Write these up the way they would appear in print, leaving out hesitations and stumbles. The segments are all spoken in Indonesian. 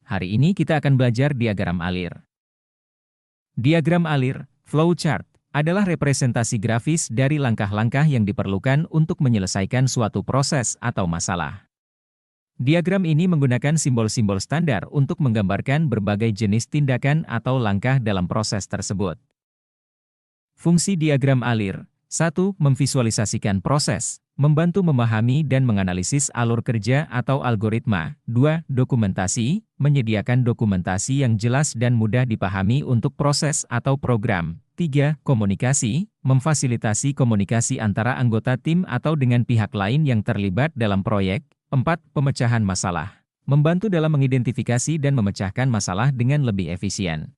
Hari ini kita akan belajar diagram alir. Diagram alir, flowchart, adalah representasi grafis dari langkah-langkah yang diperlukan untuk menyelesaikan suatu proses atau masalah. Diagram ini menggunakan simbol-simbol standar untuk menggambarkan berbagai jenis tindakan atau langkah dalam proses tersebut. Fungsi diagram alir: 1. Memvisualisasikan proses, membantu memahami dan menganalisis alur kerja atau algoritma. 2. Dokumentasi, menyediakan dokumentasi yang jelas dan mudah dipahami untuk proses atau program. 3. Komunikasi, memfasilitasi komunikasi antara anggota tim atau dengan pihak lain yang terlibat dalam proyek. 4. Pemecahan masalah, membantu dalam mengidentifikasi dan memecahkan masalah dengan lebih efisien.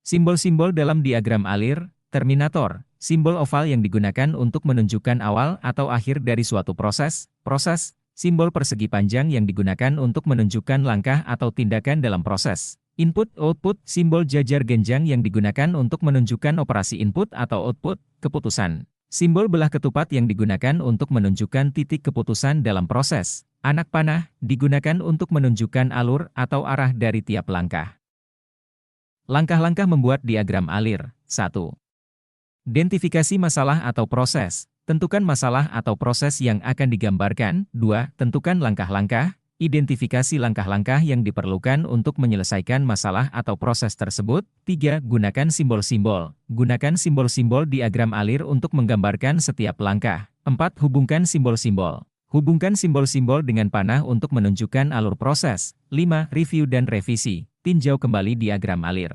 Simbol-simbol dalam diagram alir: terminator, simbol oval yang digunakan untuk menunjukkan awal atau akhir dari suatu proses. Simbol persegi panjang yang digunakan untuk menunjukkan langkah atau tindakan dalam proses. Input-output, simbol jajar genjang yang digunakan untuk menunjukkan operasi input atau output. Keputusan, simbol belah ketupat yang digunakan untuk menunjukkan titik keputusan dalam proses. Anak panah, digunakan untuk menunjukkan alur atau arah dari tiap langkah. Langkah-langkah membuat diagram alir. 1. Identifikasi masalah atau proses. Tentukan masalah atau proses yang akan digambarkan. 2. Tentukan langkah-langkah. Identifikasi langkah-langkah yang diperlukan untuk menyelesaikan masalah atau proses tersebut. 3. Gunakan simbol-simbol. Gunakan simbol-simbol diagram alir untuk menggambarkan setiap langkah. 4. Hubungkan simbol-simbol. Hubungkan simbol-simbol dengan panah untuk menunjukkan alur proses. 5. Review dan revisi. Tinjau kembali diagram alir.